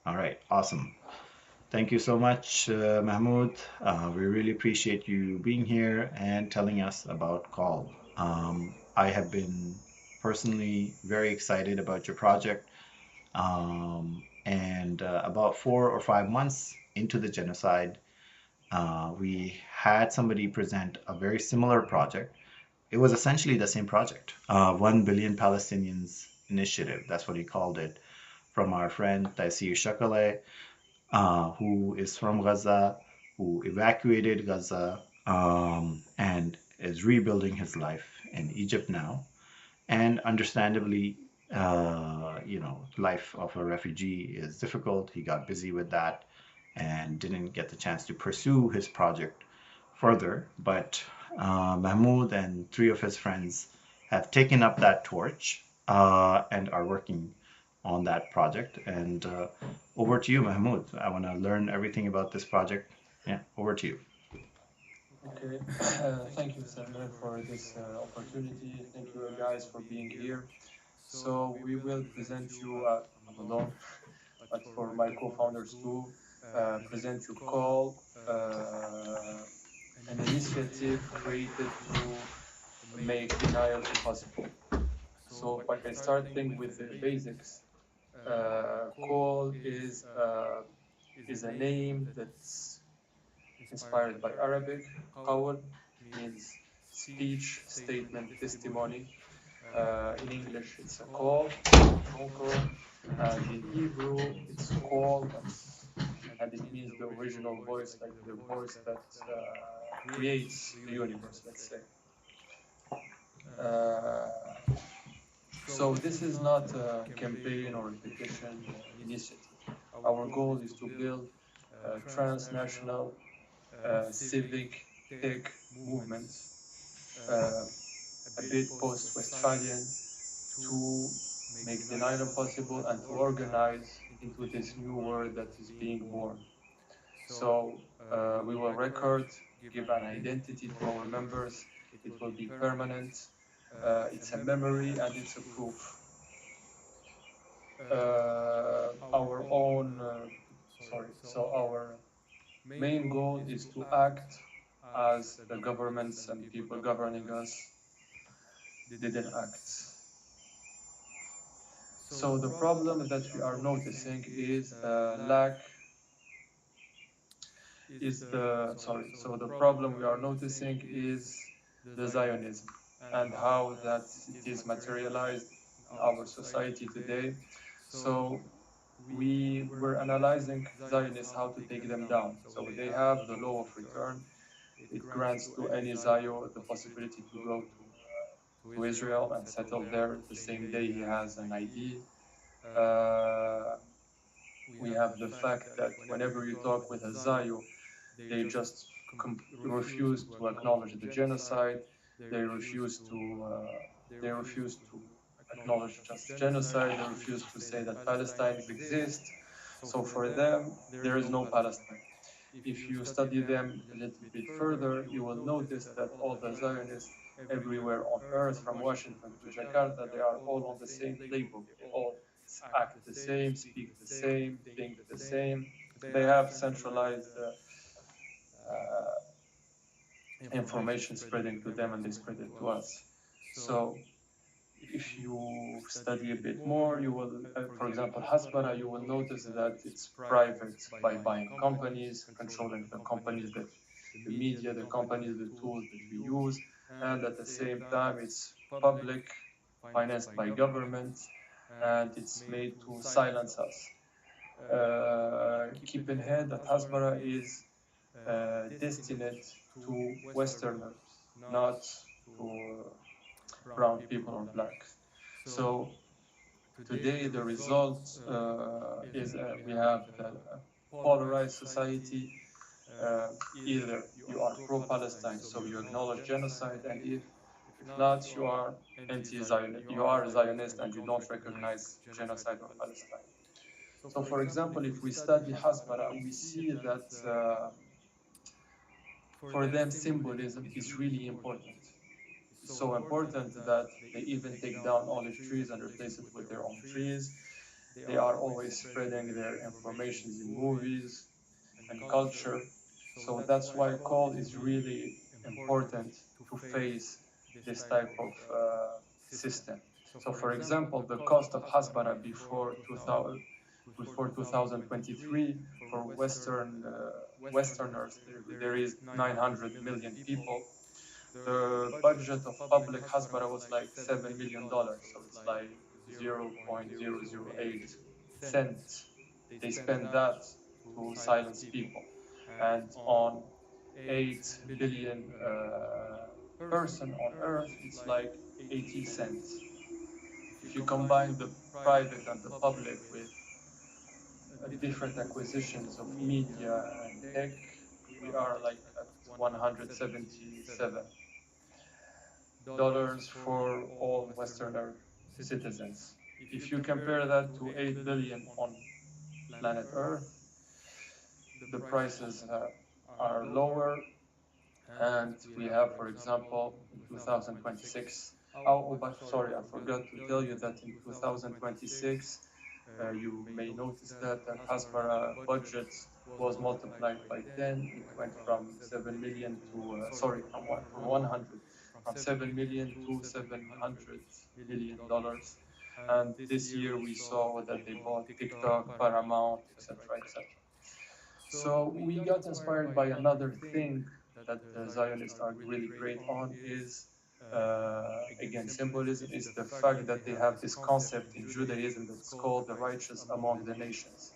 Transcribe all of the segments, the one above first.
All right, awesome. Thank you so much, Mahmoud. We really appreciate you being here and telling us about Call. I have been personally very excited about your project. And about 4 or 5 months into the genocide, we had somebody present a very similar project. It was essentially the same project, 1 billion Palestinians initiative. That's what he called it, from our friend Taisir Shakale, who is from Gaza, who evacuated Gaza, and is rebuilding his life in Egypt now. And understandably, life of a refugee is difficult. He got busy with that and didn't get the chance to pursue his project further. But Mahmoud and three of his friends have taken up that torch and are working on that project. And over to you, Mahmoud. I want to learn everything about this project. Yeah, over to you. Okay, thank you, Salman, for this opportunity. Thank you, guys, for being here. So we will present you, I'm alone, but for my co-founders too, present you Call, an initiative created to make denial impossible. So by starting with the basics, Call is a name that's inspired by Arabic. Qawl means speech, statement, testimony. In English, it's a call, phone call, and in Hebrew, it's call, and it means the original voice, like the voice that creates the universe, let's say. Uh, so this is not a campaign or a petition initiative. Our goal is to build a transnational civic tech movement, uh, a bit post-Westphalian, to make denial impossible and to organize into this new world that is being born. So we will record, give an identity to our members. It will be permanent. It's a memory and it's a proof. Our own, sorry, so our main goal is to act as the governments and people governing us didn't act. So the problem that we are noticing is lack is the sorry. So the problem we are noticing is the Zionism and how that it is materialized in our society today. So we were analyzing Zionists how to take them down. So they have the law of return. It grants to any Zio the possibility to go to Israel and settle there the same day he has an ID. Uh, we have the fact that whenever you talk with a Zio, they just refuse to acknowledge the genocide. They refuse to acknowledge just genocide. They refuse to say that Palestine exists. So for them, there is no Palestine. If you study them a little bit further, you will notice that all the Zionists everywhere on earth, from Washington to Jakarta, they are all on the same playbook. They all act the same, speak the same, think the same. They have centralized information spreading to them and they spread it to us. So if you study a bit more, you will, for example, Hasbara, you will notice that it's private by buying companies, controlling the companies that the media, the companies, the tools that we use, and at the same time, it's public, financed by government, and it's made to silence us. Keep in head that Hasbara is destined to Westerners, not to brown people or blacks. So today the result is we have the polarized society. Either you are pro-Palestine, so you acknowledge genocide, and if not, you are anti-Zionist. You are a Zionist and you don't recognize genocide or Palestine. So, for example, if we study Hasbara, we see that for them symbolism is really important. So important that they even take down olive trees and replace it with their own trees. They are always spreading their informations in movies and culture. So that's why call is really important to face this type of system. So, for example, the cost of Hasbara before 2023 for Westerners, there is 900 million people. The budget of public Hasbara was like $7 million, so it's like 0.008 cents. They spend that to silence people, and on 8 billion person on Earth, it's like 80 cents. If you combine the private and the public with different acquisitions of media and tech, we are like at $177 for all Westerner citizens. If you compare that to 8 billion on planet Earth, the prices are lower. And we have, for example, in 2026, oh, but sorry, I forgot to tell you that in 2026, you may notice that Hasbara budget was multiplied by 10. It went from 7 million to, sorry, from 100, from 7 million to $700 million. And this year we saw that they bought TikTok, Paramount, etc., etc. So we got inspired by another thing that the Zionists are really great on is again symbolism is the fact that they have this concept in Judaism that's called the righteous among the nations.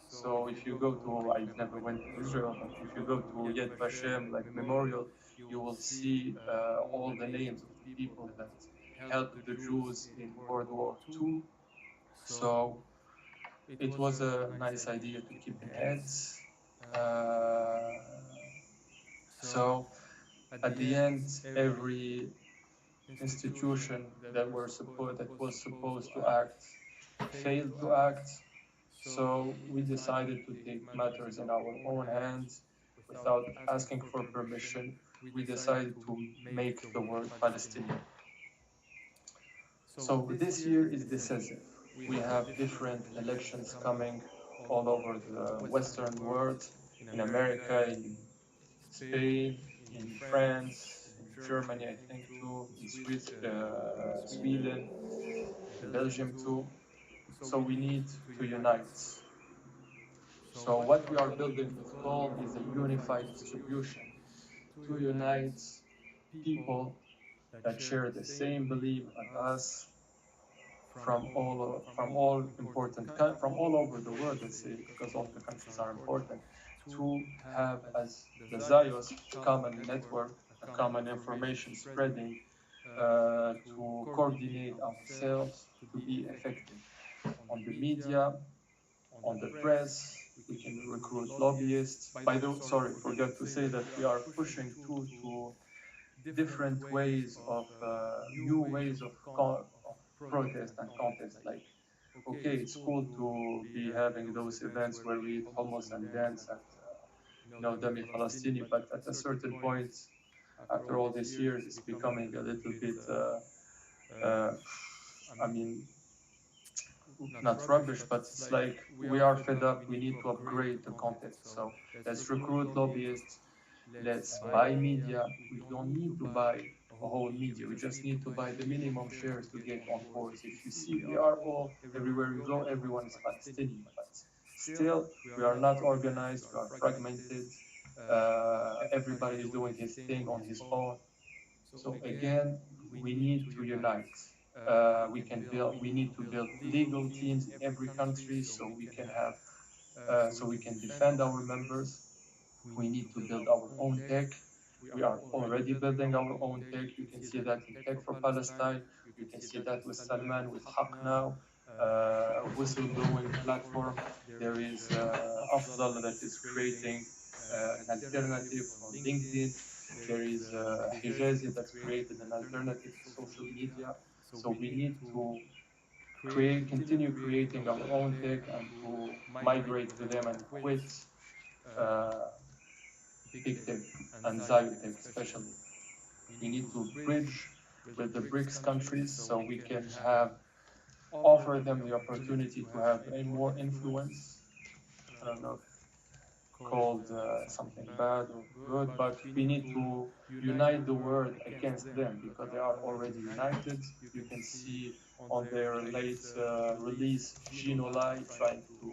So if you go to, I never went to Israel, but if you go to Yad Vashem, like memorial, you will see all the names of the people that helped the Jews in World War II. So it was a nice idea to keep the heads. Uh, so at the end, every institution that was supposed to act failed to act. So we decided to take matters in our own hands without asking for permission. We decided to make the word Palestinian. So this year is decisive. We have different elections coming all over the Western world, in America, in Spain, in France, in Germany, I think too, in Sweden, in Belgium too. So we need to unite. So what we are building with Qawl is a unified distribution to unite people that share the same belief as us from all over the world, let's say, because all the countries are important, to have as the Zios common network, a common information spreading, to coordinate ourselves to be effective on the media, on the press. We can recruit lobbyists. By the way, sorry, forgot to say that we are pushing too to different ways of new ways of protest and contest. Like, okay, it's cool to be having those events where we eat hummus and dance at, Dami Palestini, but at a certain point, after all these years, it's becoming a little bit, uh, I mean, not rubbish, but it's like we are fed up. We need to upgrade the content. So let's recruit lobbyists. Let's buy media. We don't need to buy a whole media. We just need to buy the minimum shares to get on boards. If you see, we are all, everywhere you go, everyone is Palestinian, but still, we are not organized. We are fragmented. Everybody is doing his thing on his own. So again, we need to unite. We need to build legal teams in every country so we can defend our members. We need to build our own tech. We are already building our own tech. You can see that in Tech for Palestine. You can see that with Salman, with Haq now, whistleblowing platform. There is Afdal that is creating an alternative for LinkedIn. There is Hijazi that created an alternative to social media. So we need to continue creating our own tech and to migrate to them and quit uh, big tech and Ziotech especially. We need to bridge with the BRICS countries so we can have offer them the opportunity to have a more influence. I don't know if called something bad or good, but we need to unite the world against them because they are already united. You can see on their late release, Genoli trying to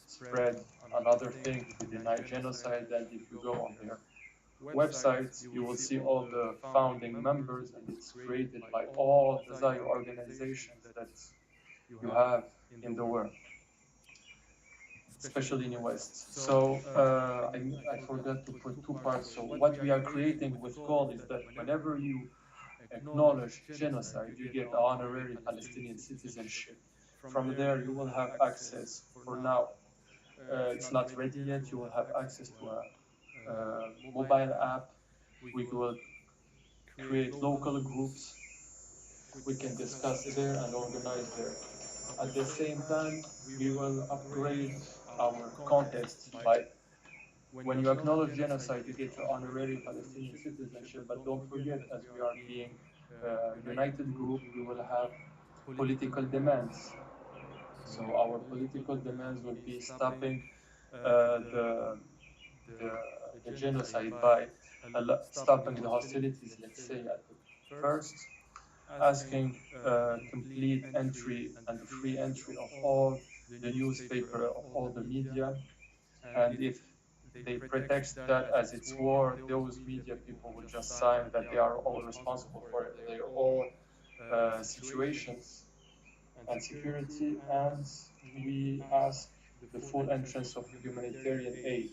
spread another thing to deny genocide. And if you go on their website, you will see all the founding members, and it's created by all the Zio organizations that you have in the world, especially in the West. So I forgot to put two parts. So what we are creating with Call is that whenever you acknowledge genocide, you get the honorary Palestinian citizenship. From there, you will have access. For now, it's not ready yet. You will have access to a mobile app. We will create local groups. We can discuss there and organize there. At the same time, we will upgrade our context by when you acknowledge genocide, you get your honorary Palestinian citizenship. But don't forget, as we are being a united group, we will have political demands. So our political demands will be stopping uh, the, the, the genocide by stopping the hostilities, let's say, at the first, asking complete entry and free entry of all the newspaper, of all the media. And if they pretext that as it's war, those media people will just sign that they are all responsible for their own situations and security. And we ask the full entrance of humanitarian aid.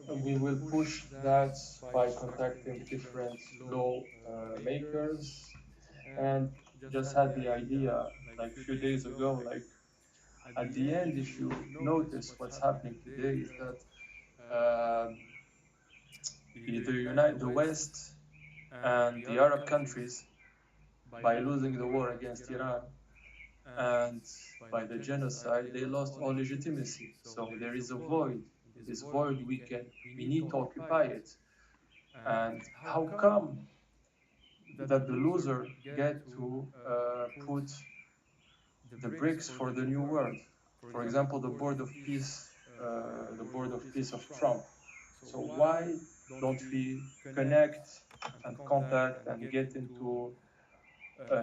We will push that by contacting different law makers, and just had the idea like a few days ago, like at the end, if you notice what's happening today is that either unite the West and the Arab countries by losing the war against Iran and by the genocide, they lost all legitimacy. So there is a void. This void we need to occupy it. And how come that the loser get to put the bricks for the new world? For example, the board of peace of Trump. So why don't we connect and contact and get into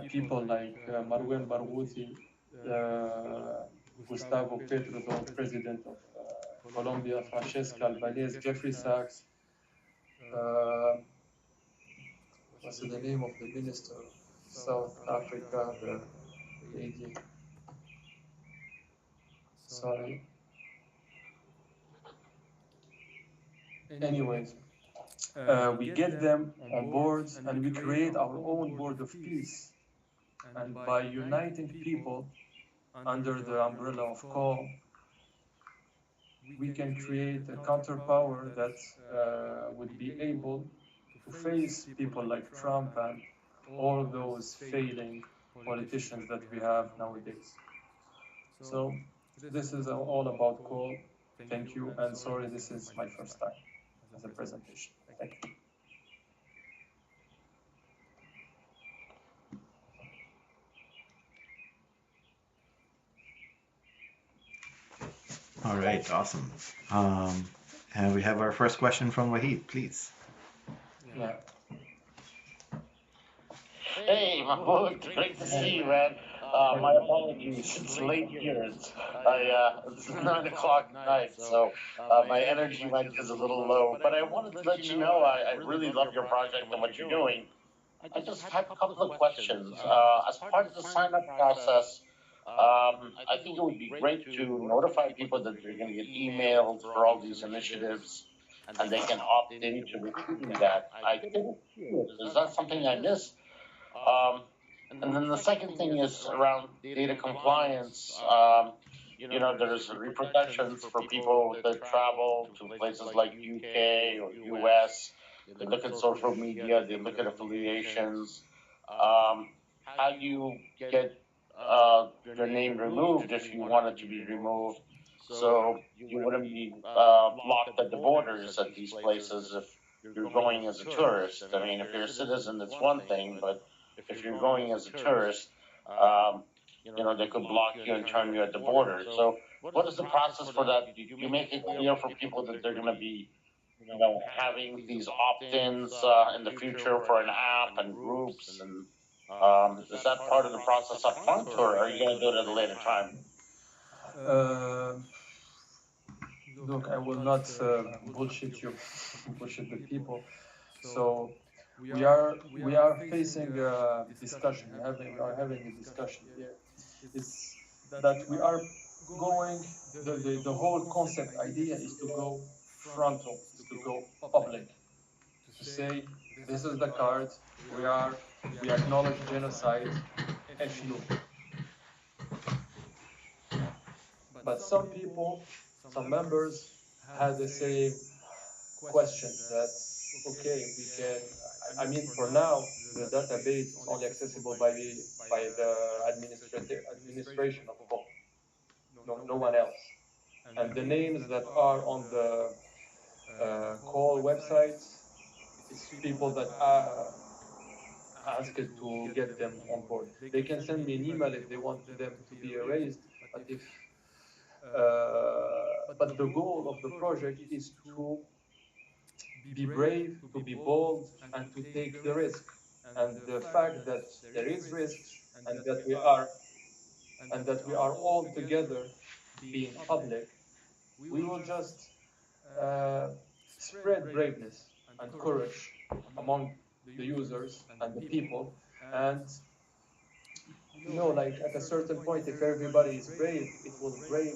people like Marwan Barghouti, Gustavo Petro, the old president of Colombia, Francesca Albanese, Jeffrey Sachs, uh, what's the name of the minister of South Africa, the lady, sorry. Anyways, we get them on boards and we create our own board of peace. And by uniting people under the umbrella of call, we can create a counterpower that would be able to face people like Trump and all those failing politicians that we have nowadays. So this is all about call. Thank you, and sorry, this is my first time as a presentation. Thank you. All right, awesome. Um, and we have our first question from Wahid, please. Yeah. Hey, Mahmoud, great to see you, man. My apologies, it's late here. It's 9 o'clock at night, so my energy mic is a little low. But I wanted to let you know I really love your project and what you're doing. I just have a couple of questions. As part of the sign up process, I think it would be great to notify people that they're going to get emailed for all these initiatives and they can opt into receiving that. I think, is that something I missed? Um, and then the second thing is around data compliance. There's repercussions for people that travel to places like UK or US. They look at social media, they look at affiliations. How do you get your name removed if you want it to be removed? So you wouldn't be locked at the borders at these places if you're going as a tourist. I mean, if you're a citizen, it's one thing, but if you're going as a tourist, Um, they could block you and turn you at the border. So, what is the process for that? Do you make it clear for people that they're going to be, having these opt-ins in the future for an app and groups, and is that part of the process up front, or are you going to do it at a later time? Uh, Look, I will not bullshit you, bullshit the people. So we are facing a discussion. We are having a discussion here. It's that we are going. The whole concept idea is to go frontal, is to go public, to say this is the card. We are we acknowledge genocide. FU. But some people, some members had the same question that, okay, we can, I mean, for now, the database is only accessible by the administration of Qom, no one else. And the names that are on the call websites, it's people that are asked to get them on board. They can send me an email if they want them to be erased, but if but the goal of the project is to be brave, to be bold, and to take the risk. And the fact that there is risks, and that we are all together being public, we will just uh, spread braveness and courage among the users and the people. And like at a certain point, if everybody is brave, it will break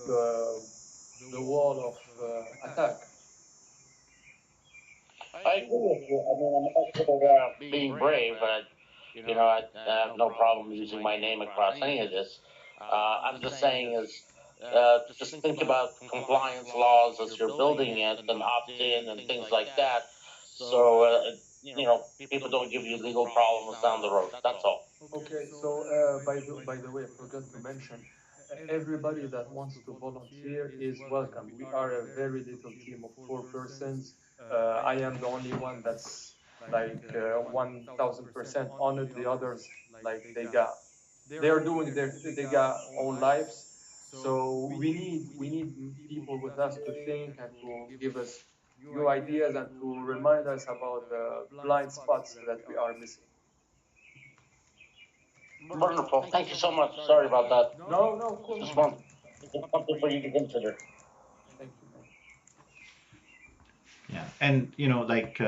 the wall of attack. I agree with you. I mean, I'm all for being brave, but I have no problem using my name across any of this. I'm just saying is, just think about compliance laws as you're building it and opt-in and things like that. So, people don't give you legal problems down the road. That's all. Okay, so by the way, I forgot to mention, everybody that wants to volunteer is welcome. We are a very little team of 4 persons. I am the only one that's like 1,000% on it. The others, like they are doing they got own lives. So we need people with us to think and to give us new ideas and to remind us about the blind spots that we are missing. Wonderful. Thank you so much. Sorry about that. No, no, of course Just not. want something for you to consider. Thank you, man. Yeah, and like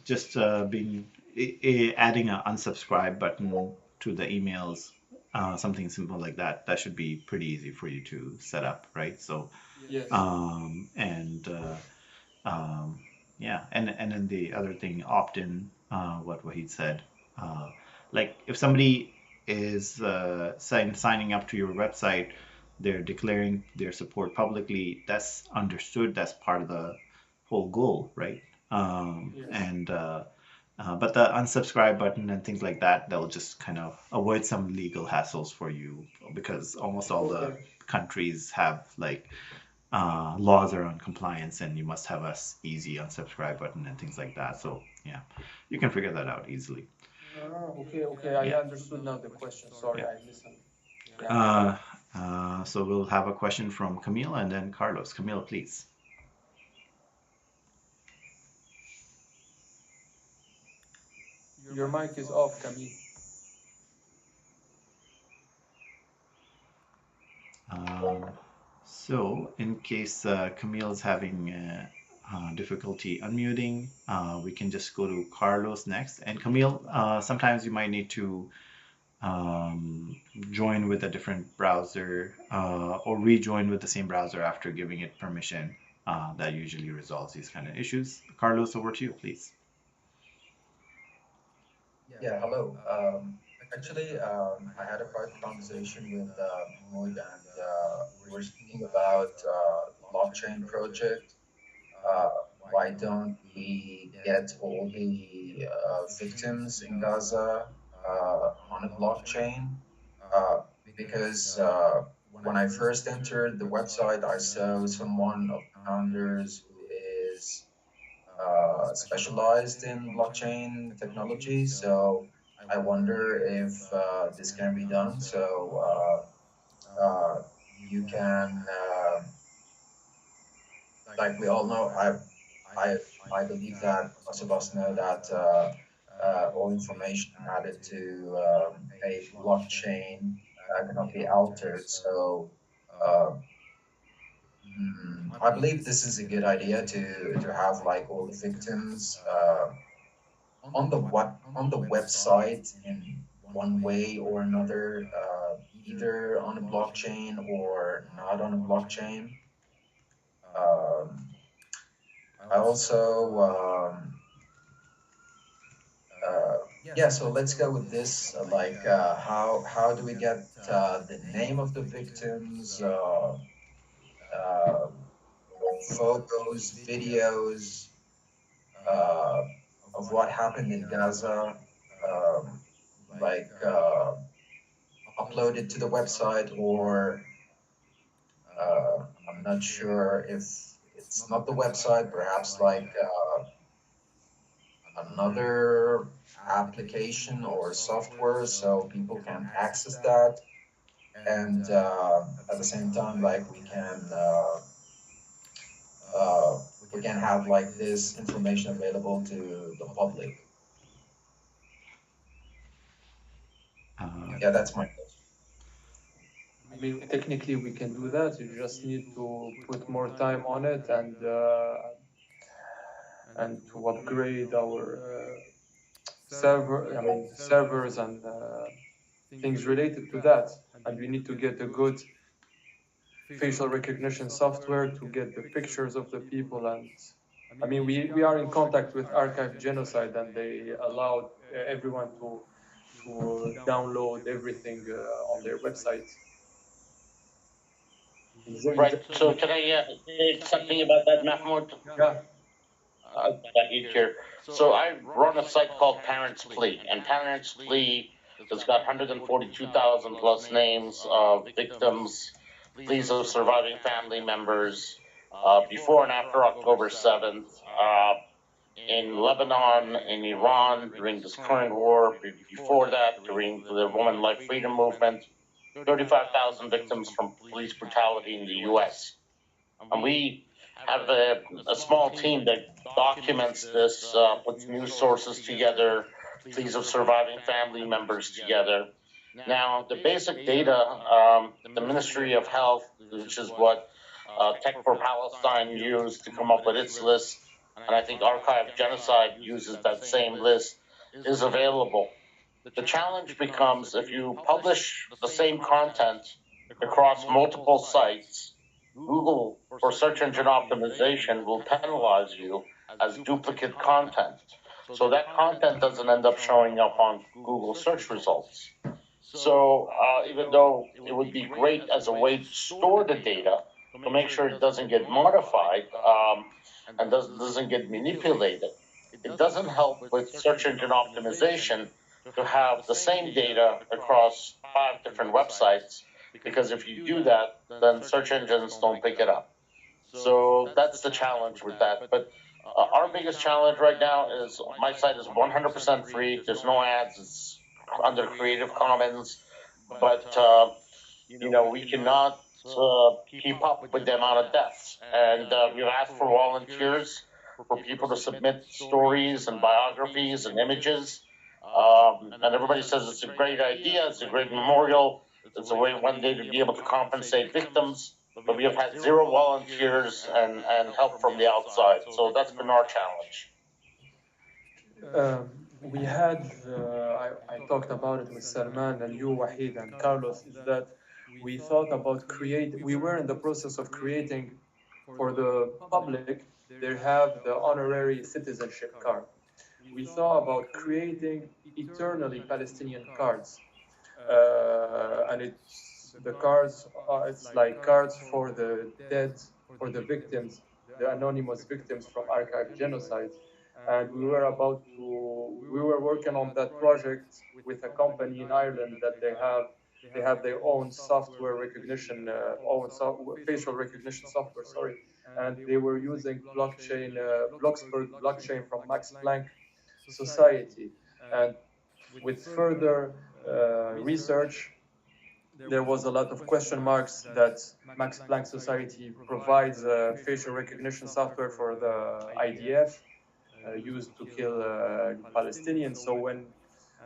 just being adding an unsubscribe button to the emails, something simple like that. That should be pretty easy for you to set up, right? So, Yes. and um, yeah, and then the other thing, opt-in, what Wahid said, uh, like if somebody is signing up to your website, they're declaring their support publicly. That's understood. That's part of the whole goal, right? Yes. And But the unsubscribe button and things like that, that will just kind of avoid some legal hassles for you because almost all the Okay. countries have like laws around compliance, and you must have a easy unsubscribe button and things like that. So yeah, you can figure that out easily. Okay, okay. I Yeah, understood now the question. Sorry, yeah. I listened. Yeah. So we'll have a question from Camille and then Carlos. Camille, please. Your mic is off, Camille. Um, so, in case Camille is having difficulty unmuting, we can just go to Carlos next. And Camille, sometimes you might need to join with a different browser or rejoin with the same browser after giving it permission. That usually resolves these kind of issues. Carlos, over to you, please. Yeah, hello. Actually, I had a private conversation with Mahmoud, and we were speaking about blockchain project. Uh, why don't we get all the victims in Gaza on a blockchain? Uh, because when I first entered the website, I saw someone of the founders who is specialized in blockchain technology. So I wonder if this can be done. So you can, like we all know, I, I believe that most of us know that all information added to a blockchain cannot be altered. So uh, I believe this is a good idea to have like all the victims on the website in one way or another, either on a blockchain or not on a blockchain. Um, I also yeah. So let's go with this. How do we get the name of the victims? Uh, Photos, videos uh, of what happened in Gaza, um, like uploaded to the website, or I'm not sure if it's not the website, perhaps like another application or software so people can access that. And at the same time, like uh, we can have like this information available to the public. Uh, Yeah, that's my question. I mean, technically we can do that. You just need to put more time on it and to upgrade our server. I mean, servers and things related to that. And we need to get a good facial recognition software to get the pictures of the people. And I mean, we are in contact with Archive Genocide, and they allowed everyone to download everything on their website. Right. So can I say something about that, Mahmoud? Yeah. That you here. So I run a site called Parents Plea, and Parents Plea has got 142,000 plus names of victims, pleas of surviving family members, before and after October 7th, in Lebanon, in Iran, during this current war, before that, during the Women Life Freedom Movement, 35,000 victims from police brutality in the US. And we have a small team that documents this, puts news sources together, pleas of surviving family members together. Now, the basic data, the Ministry of Health, which is what Tech for Palestine used to come up with its list, and I think Archive Genocide uses that same list, is available. The challenge becomes if you publish the same content across multiple sites, Google, for search engine optimization, will penalize you as duplicate content. So that content doesn't end up showing up on Google search results. So even though it would be great as a way to store the data to make sure it doesn't get modified and doesn't get manipulated, it doesn't help with search engine optimization to have the same data across 5 different websites, because if you do that, then search engines don't pick it up. So that's the challenge with that. But our biggest challenge right now is my site is 100% free. There's no ads. It's under Creative Commons, but we cannot keep up with the amount of deaths. And we've asked for volunteers, for people to submit stories and biographies and images. And everybody says it's a great idea. It's a great memorial. It's a way one day to be able to compensate victims. But we have had zero volunteers and help from the outside. So that's been our challenge. We had, I talked about it with Salman and you, Wahid, and Carlos, is that we were in the process of creating for the public, they have the honorary citizenship card. We thought about creating eternally Palestinian cards. And the cards it's like cards for the dead, for the victims, the anonymous victims from archive genocides. And we were working on that project with a company in Ireland that they have their own software recognition, facial recognition software, sorry, and they were using blockchain, Bloxburg blockchain from Max Planck Society. And with further research, there was a lot of question marks that Max Planck Society provides facial recognition software for the IDF used to kill Palestinians. So when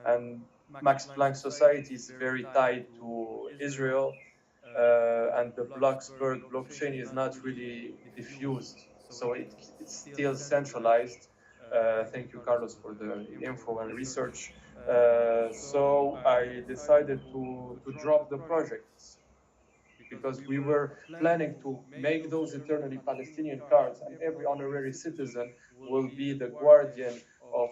and Max Planck Society is very tied to Israel, and the Bloxburg blockchain is not really diffused, so it's still centralized. Thank you, Carlos, for the info and research. So I decided to drop the project because we were planning to make those eternally Palestinian cards, and every honorary citizen will be the guardian of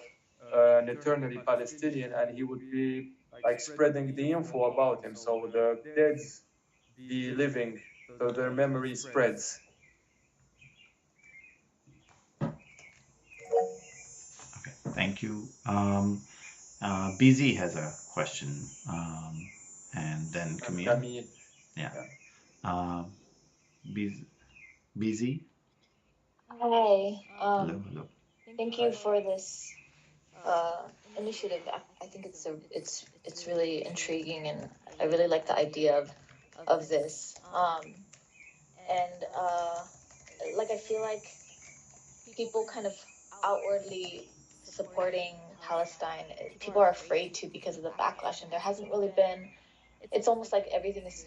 an eternally Palestinian, and he would be like spreading the info about him. So the dead be living, so their memory spreads. Okay, thank you. BZ has a question, and then And Camille. Camille, Yeah. yeah. Um, BZ. Hi. Hello, hello. Thank you Hi. for this initiative. I think it's really intriguing, and I really like the idea of this. And like I feel like people kind of outwardly supporting Palestine, people are afraid to because of the backlash, and there hasn't really been. It's almost like everything is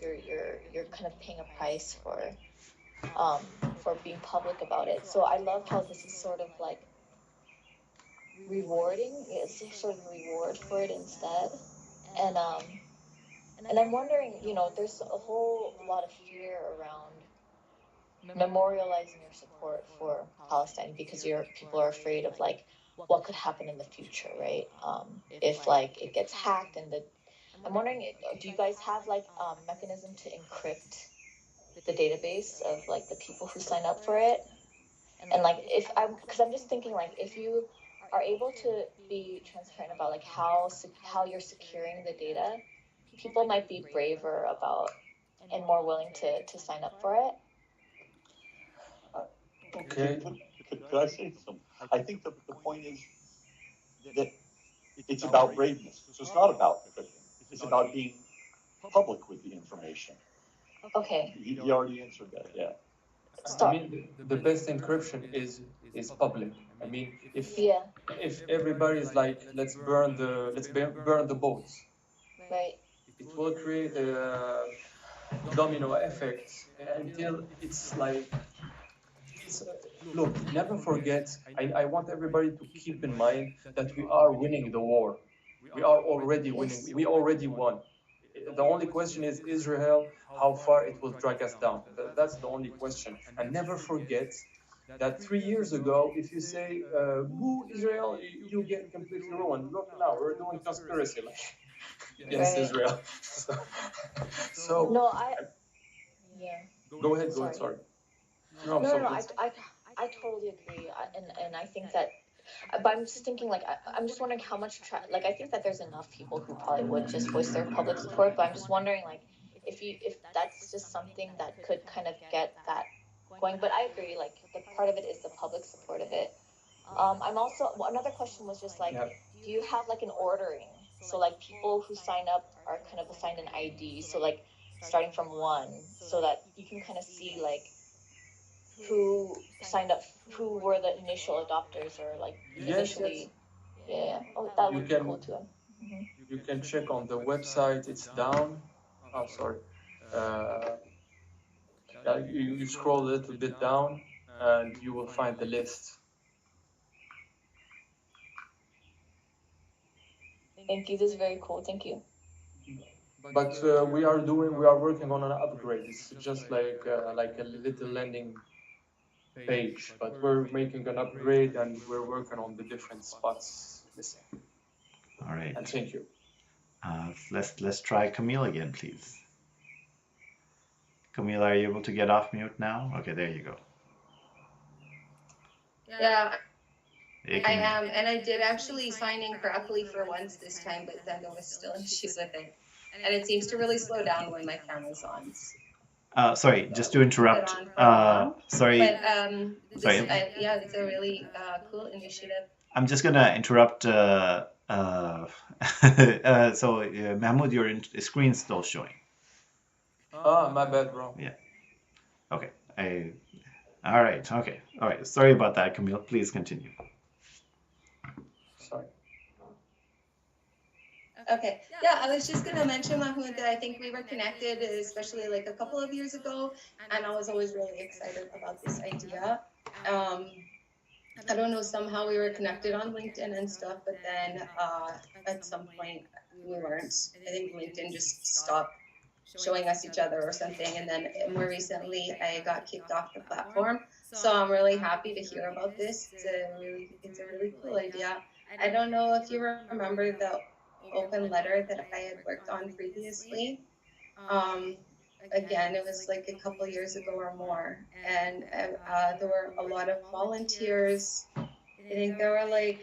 you're kind of paying a price um for being public about it. So I love how this is sort of like rewarding. It's a sort of reward for it instead. And I'm wondering, there's a whole lot of fear around memorializing your support for Palestine because your people are afraid of like what could happen in the future, right? If like it gets hacked and the I'm wondering, do you guys have like mechanism to encrypt the database of like the people who sign up for it? And like if I'm because I'm just thinking like if you are able to be transparent about like how you're securing the data, people might be braver about and more willing to sign up for it. Okay. Could I say some? I think the point is that it's about braveness. So it's not about encrypting. It's about being public with the information. Okay. He already answered that. Yeah. I Start. mean, the best encryption is public. I mean, Yeah. if everybody is like, let's burn the boats, Right. it will create a domino effect until it's like it's look. Never forget. I want everybody to keep in mind that we are winning the war. We are already winning. Yes. We already won. The only question is Israel, how far it will drag us down. That's the only question. And never forget that 3 years ago, if you say, boo, Israel, you get completely ruined. Look now, we're doing conspiracy like against Right. Israel. so, so No, yeah. go ahead, Sorry. sorry. No, No, no, so no. it's I totally agree, and I think that, but I'm just thinking like I'm just wondering how much like I think that there's enough people who probably would just voice their public support, but I'm just wondering like if that's just something that could kind of get that going. But I agree, like the part of it is the public support of it. I'm also another question was just like, yeah. do you have like an ordering? So like people who sign up are kind of assigned an ID. So like starting from one, so that you can kind of see like who signed up, who were the initial adopters or like Yes, yes. initially. Yeah. Oh, that You would be cool can too. Mm-hmm. you can check on the website. It's down. Oh, sorry. Uh, yeah, you scroll a little bit down, and you will find the list. Thank you. This is very cool. Thank you. But we are working on an upgrade. It's just like a little landing page, but we're making an upgrade and we're working on the different spots missing. All right. And thank you. Let's try Camille again, please. Camille, are you able to get off mute now? Okay, there you go. Yeah, You I can. am. And I did actually sign in correctly for once this time, but then there was still issues with it. And it seems to really slow down when my camera's on. Sorry, just to Keep it interrupt. on for long. Sorry, But sorry. yeah, it's a really cool initiative. I'm just gonna interrupt Uh, Mahmoud, your screen's still showing. My bad, bro. Yeah. Okay. All right. Okay. All right. Sorry about that, Camille. Please continue. Sorry. Okay. Yeah, I was just gonna mention, Mahmoud, that I think we were connected, especially like a couple of years ago, and I was always really excited about this idea. Um, I don't know, somehow we were connected on LinkedIn and stuff, but then at some point we weren't. I think LinkedIn just stopped showing us each other or something. And then more recently, I got kicked off the platform. So I'm really happy to hear about this. It's a really cool idea. I don't know if you remember the open letter that I had worked on previously. Um, Again, it was like a couple years ago or more, and there were a lot of volunteers. I think there were like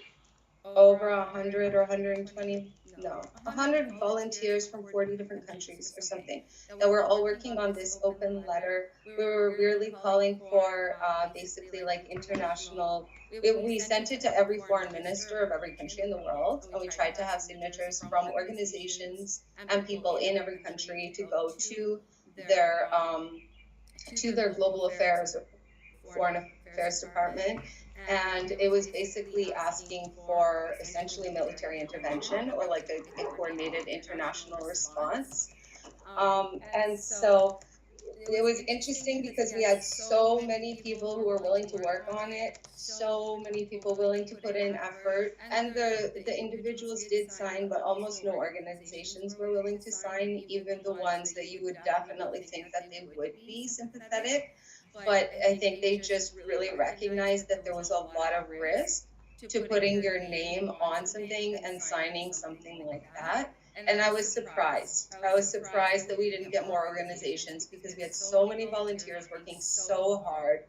over 100 or 120, no, 100 volunteers from 40 different countries or something that were all working on this open letter. We were really calling for basically like international. We sent it to every foreign minister of every country in the world, and we tried to have signatures from organizations and people in every country to go their um, to their global affairs or foreign affairs department, and it was basically asking for essentially military intervention or like a coordinated international response. And so it was interesting because we had so many people who were willing to work on it, so many people willing to put in effort, and the individuals did sign, but almost no organizations were willing to sign, even the ones that you would definitely think that they would be sympathetic. But I think they just really recognized that there was a lot of risk to putting your name on something and signing something like that. And I was surprised. I was surprised that we didn't get more organizations because we had so many volunteers working so hard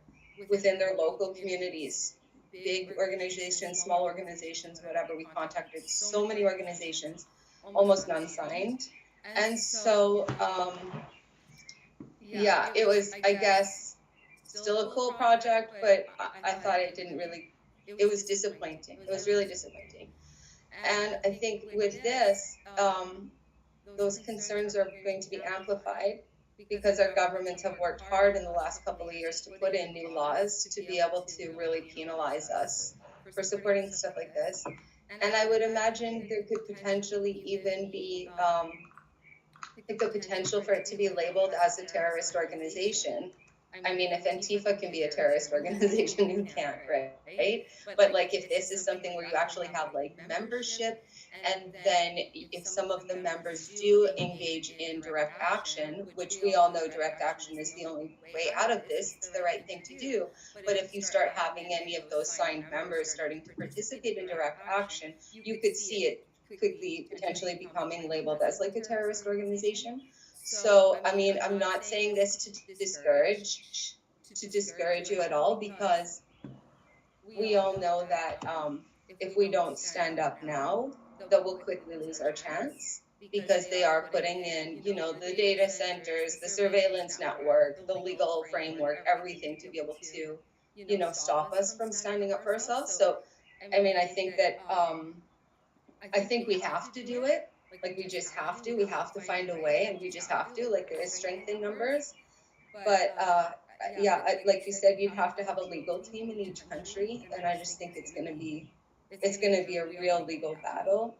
within their local communities, big organizations, small organizations, whatever. We contacted so many organizations, almost none signed. And so, yeah, it was, I guess, still a cool project, but I thought it didn't really, it was disappointing. It was really disappointing. And I think with this, those concerns are going to be amplified because our governments have worked hard in the last couple of years to put in new laws to be able to really penalize us for supporting stuff like this. And I would imagine there could potentially even be like the potential for it to be labeled as a terrorist organization. I mean, if Antifa can be a terrorist organization, who can't, right? But like, if this is something where you actually have like membership, and then if some of the members do engage in direct action, which we all know direct action is the only way out of this, it's the right thing to do. But if you start having any of those signed members starting to participate in direct action, you could see it quickly potentially becoming labeled as like a terrorist organization. So, I mean, I'm not saying this to discourage you at all, because we all know that if we don't stand up now, that we'll quickly lose our chance, because they are putting in, you know, the data centers, the surveillance network, the legal framework, everything to be able to, you know, stop us from standing up for ourselves. So, I mean, I think we have to do it. Like, we just have to. We have to find a way, and we just have to. Like, there is strength in numbers. But yeah, like you said, you'd have to have a legal team in each country, and I just think it's gonna be a real legal battle.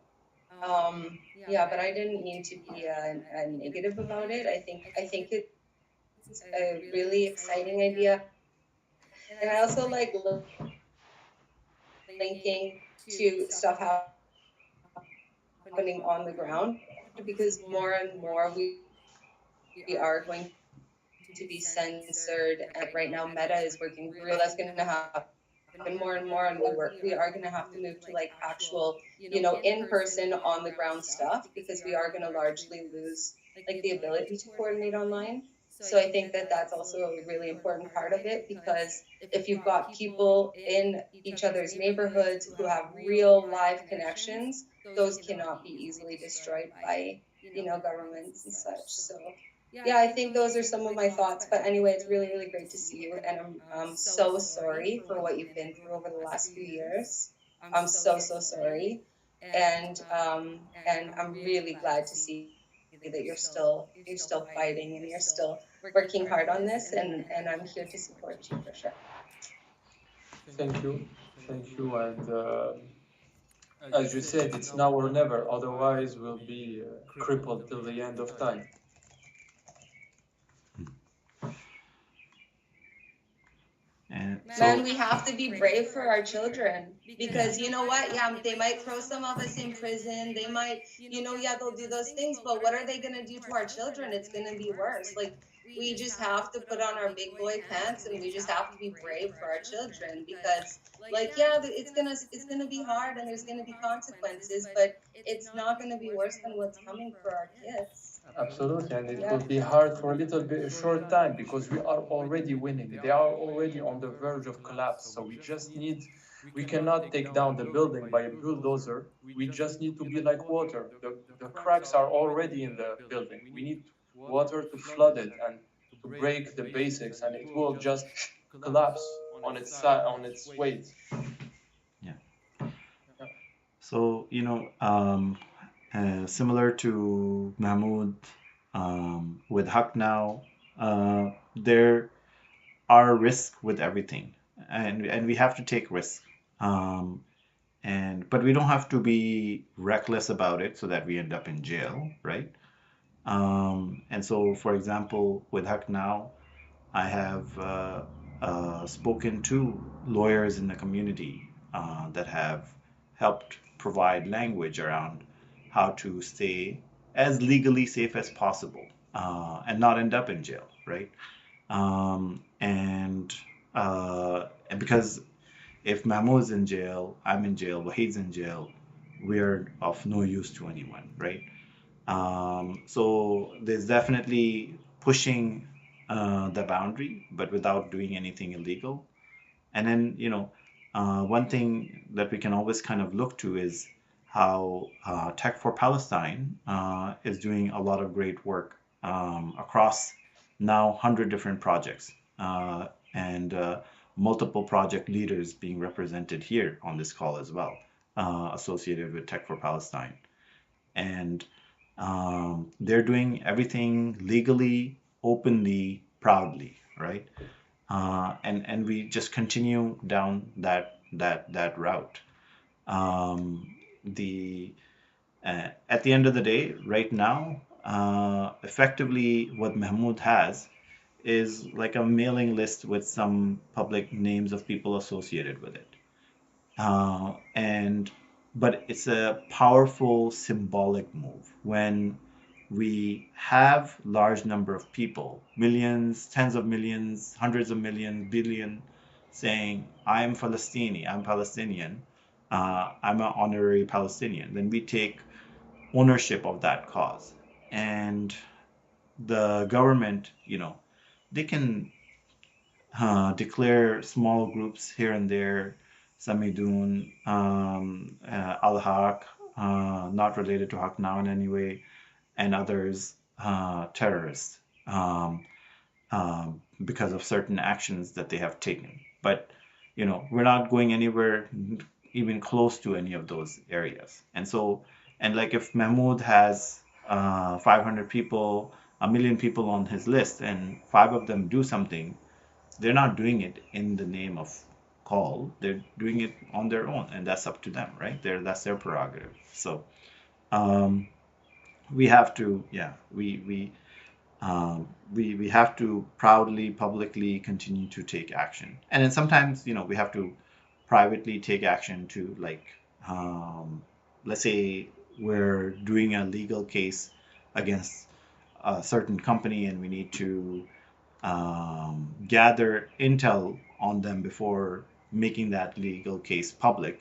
Yeah, but I didn't mean to be a negative about it. I think it's a really exciting idea, and I also like linking to stuff happening on the ground, because more and more we are going to be censored. And right now, Meta is working real. That's going to happen more and more, and we are going to have to move to like actual, you know, in person on the ground stuff, because we are going to largely lose like the ability to coordinate online. So I think that that's also a really important part of it, because if you've got people in each other's neighborhoods who have real live connections, those cannot be easily destroyed by, you know, governments and such. So yeah, I think those are some of my thoughts. But anyway, it's really, really great to see you. And I'm so sorry for what you've been through over the last few years. I'm so, so sorry. And I'm really glad to see that you're still fighting and you're still working hard on this, and I'm here to support you for sure. Thank you, thank you, and as you said, it's now or never. Otherwise, we'll be crippled till the end of time. And Man, so, we have to be brave for our children yeah. because you know what? Yeah, they might throw some of us in prison. They might, yeah, they'll do those things, but what are they going to do to our children? It's going to be worse. Like, we just have to put on our big boy pants and we just have to be brave for our children because, like, yeah, it's gonna be hard and there's gonna be consequences, but it's not gonna be worse than what's coming for our kids. Absolutely, and it Yeah. will be hard for a little bit, a short time, because we are already winning. They are already on the verge of collapse. So we cannot take down the building by a bulldozer. We just need to be like water. The cracks are already in the building. We need water to flood it and to break the basics, and it will just collapse on its side, on its weight. Yeah. Yeah. So, similar to Mahmoud, with Haq now, there are risks with everything, and we have to take risks. Um, but we don't have to be reckless about it so that we end up in jail, right? And so, for example, with Haq now, I have spoken to lawyers in the community that have helped provide language around how to stay as legally safe as possible and not end up in jail, right? And because if Mahmoud's in jail, I'm in jail, Wahid's in jail, we're of no use to anyone, right? So there's definitely pushing the boundary, but without doing anything illegal. And then, one thing that we can always kind of look to is how Tech for Palestine is doing a lot of great work across now 100 different projects and multiple project leaders being represented here on this call as well, associated with Tech for Palestine. And they're doing everything legally, openly, proudly, right? And we just continue down that route. The At the end of the day, right now, effectively, what Mahmoud has is like a mailing list with some public names of people associated with it. And but it's a powerful symbolic move when we have large number of people, millions, tens of millions, hundreds of millions, billion, saying, I'm Palestinian, I'm Palestinian, I'm an honorary Palestinian. Then we take ownership of that cause. And the government, they can declare small groups here and there, Samidun, Al Haq, not related to Haq now in any way, and others terrorists because of certain actions that they have taken. But we're not going anywhere even close to any of those areas. And like if Mahmoud has 500 people, a million people on his list, and five of them do something, they're not doing it in the name of call. They're doing it on their own, and that's up to them, right? That's their prerogative. So um, we have to, yeah, we have to proudly, publicly continue to take action, and then sometimes, we have to privately take action to, like, let's say we're doing a legal case against a certain company, and we need to gather intel on them before making that legal case public,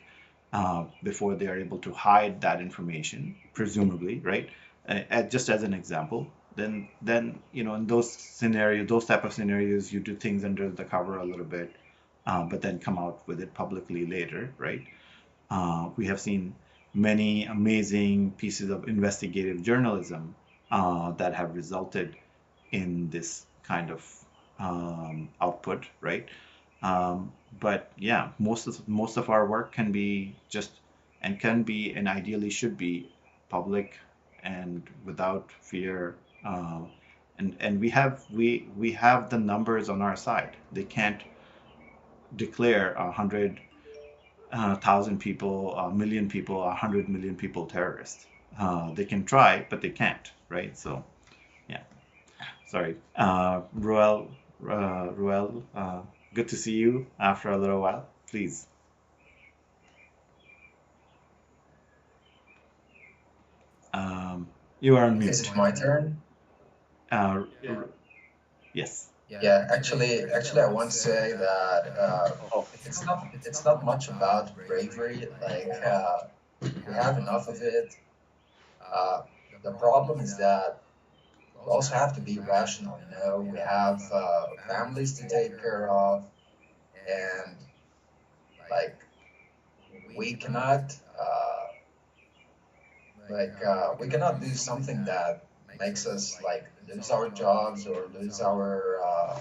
before they are able to hide that information, presumably, right? Just as an example, then in those type of scenarios, you do things under the cover a little bit, but then come out with it publicly later, right? We have seen many amazing pieces of investigative journalism that have resulted in this kind of output, right? But yeah, most of our work can be just and can be and ideally should be public and without fear. Uh, and we have the numbers on our side. They can't declare 100,000 people, 1 million people, 100 million people terrorists. They can try, but they can't, right? So yeah. Sorry, Ruel, good to see you after a little while. Please, um, you are on Is mute. it my turn? Uh, Yeah. yes. Yeah, actually, I want to say that Oh, it's not much about bravery. Like we have enough of it. Uh, the problem is that we also have to be rational. You know, we have families to take care of, and like we cannot we cannot do something that makes us like lose our jobs or lose our uh,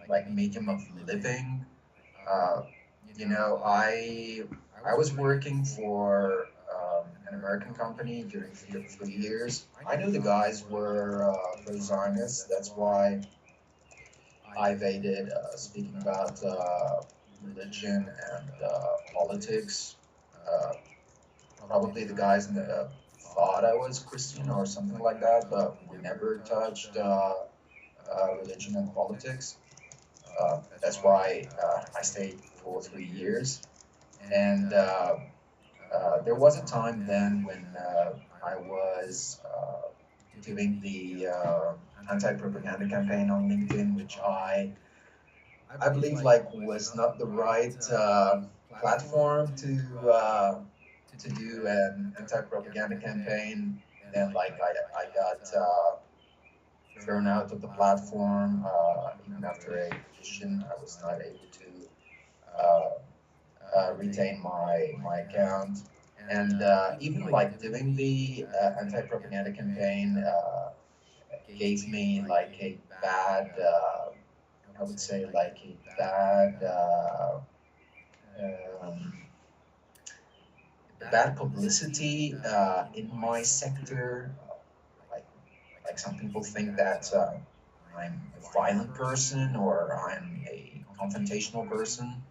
like medium of living. Uh, you know, I was working for an American company during 3 years. I knew the guys were pro-Zionist. That's why I evaded speaking about religion and politics. Uh, Probably the guys in the thought I was Christian or something like that, but we never touched religion and politics. That's why I stayed for 3 years. And there was a time then when I was doing the anti-propaganda campaign on LinkedIn, which I believe like was not the right platform to do an anti-propaganda campaign. Then like I got thrown out of the platform. Even after a petition, I was not able to retain my account. And even like doing the anti-propaganda campaign gave me like a bad, I would say like a bad, um, bad publicity in my sector. Like like some people think that I'm a violent person or I'm a confrontational person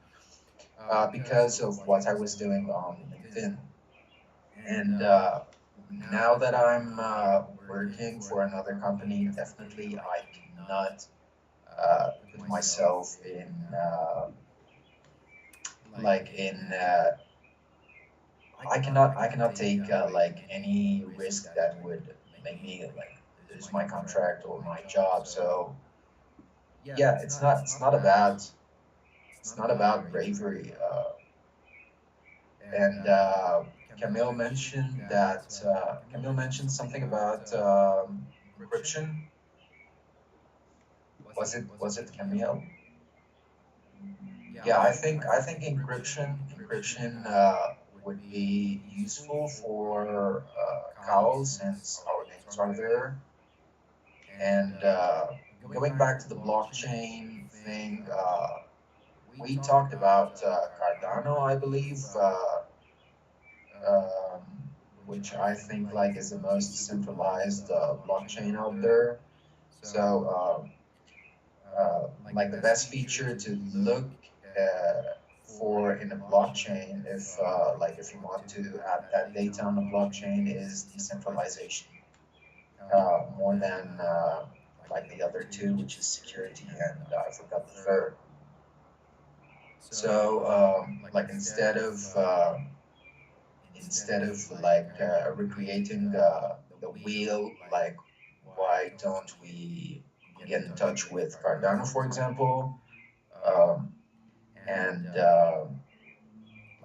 because of what I was doing on LinkedIn. And now that I'm working for another company, definitely I cannot put myself in like in I cannot take like any risk that would make me like lose my contract or my job. So yeah, it's not about bravery. And Camille mentioned something about encryption. Was it Camille? Yeah, I think encryption would be useful for Qawl since our names are there. And going back to the blockchain thing, we talked about Cardano, I believe, um, which I think like is the most decentralized blockchain out there. So like the best feature to look for in a blockchain, if you want to add that data on a blockchain, is decentralization more than like the other two, which is security and I forgot the third. So like instead of like recreating the wheel, like why don't we get in touch with Cardano, for example, um, and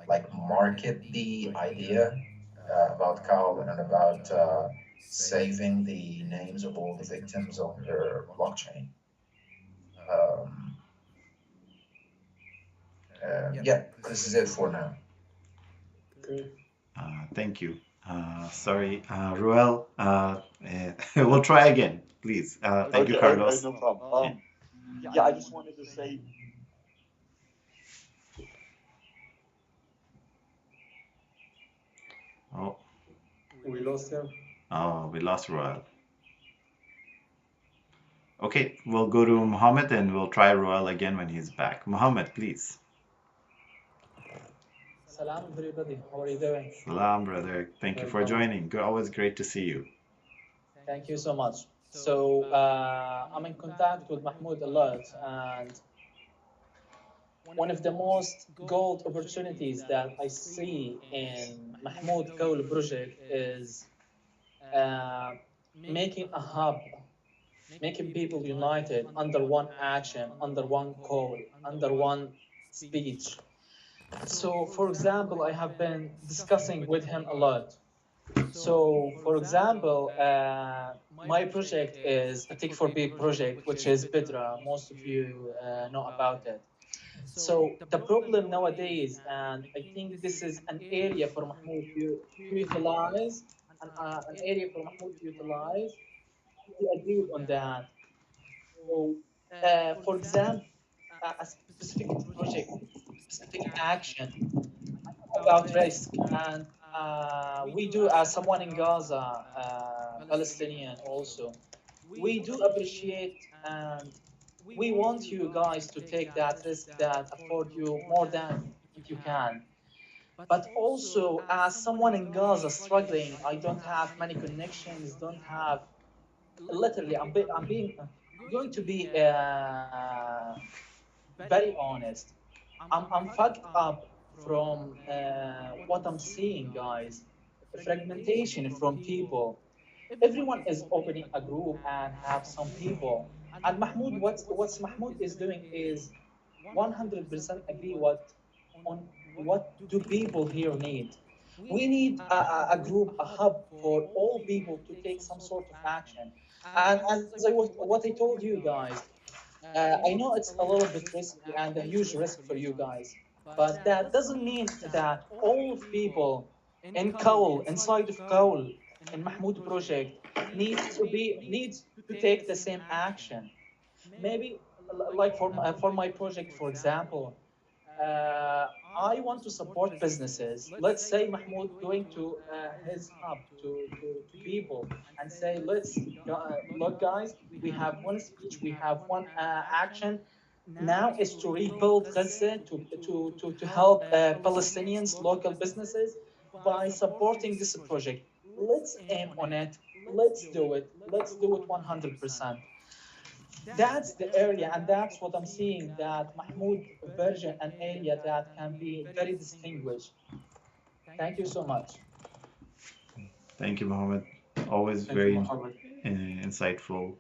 like market the idea about Qawl and about saving the names of all the victims on their blockchain. Um, yeah, this is it for now. Okay. Thank you. Sorry, Ruel. We'll try again, please. Thank you, okay, Carlos. no problem. Yeah. Yeah, I just wanted to say Oh, We lost him. oh, we lost Royal. Okay, we'll go to Mohammed and we'll try Royal again when he's back. Mohammed, please. Salam, everybody. How are you doing? Salam, brother. Thank you for Welcome. joining. Always great to see you. Thank you so much. So I'm in contact with Mahmoud a lot, and one of the most gold opportunities that I see in Mahmoud Qawl project is uh, making a hub, making people united under one action, under one call, under one speech. So, for example, I have been discussing with him a lot. So, for example, my project is a Tech for Big project, which is Bedra. Most of you know about it. So, the problem nowadays, and I think this is an area for Mahmoud to utilize, an area for Mahmoud to utilize, we agreed on that. So, for example, a specific project, specific action about risk, and we do, as someone in Gaza, Palestinian also, we do appreciate and we want you guys to take that risk that afford you more than you can. But also, as someone in Gaza struggling, I don't have many connections, don't have literally. I'm going to be very honest. I'm fucked up from what I'm seeing, guys. Fragmentation from people. Everyone is opening a group and have some people. And Mahmoud, what's Mahmoud is doing is 100% agree on what do people here need. We need a group, a hub for all people to take some sort of action. And as what I told you guys, I know it's a little bit risky and a huge risk for you guys, but that doesn't mean that all of people in Qawl, inside of Qawl, in Mahmoud project, needs to take the same action. Maybe like for my project, for example, uh, I want to support businesses. Let's say Mahmoud going to his hub to people and say, look, guys, we have one speech, we have one action. Now is to rebuild Gaza, to help Palestinians, local businesses by supporting this project. Let's aim on it. Let's do it. Let's do it 100%. That's the area, and that's what I'm seeing, that Mahmoud version, an area that can be very distinguished. Thank you so much. Thank you, Mohammed. Always Thank you, very Mohammed. insightful.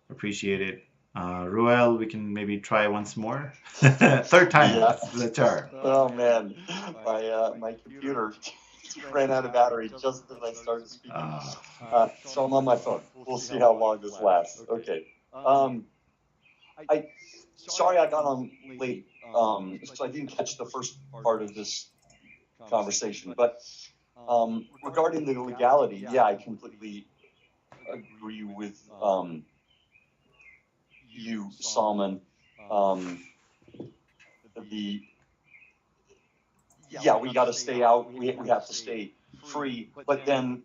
Appreciate it. Ruel, we can maybe try once more. Third time, Yeah. the charm. Oh man, my computer ran out of battery just as I started speaking. Uh, So I'm on my phone. We'll see how long this lasts. Okay. Um, I sorry I got on late. So I didn't catch the first part of this conversation. But regarding the legality, yeah, I completely agree with you, Salman. Um, the Yeah, we got to stay out. We have to stay free. But then,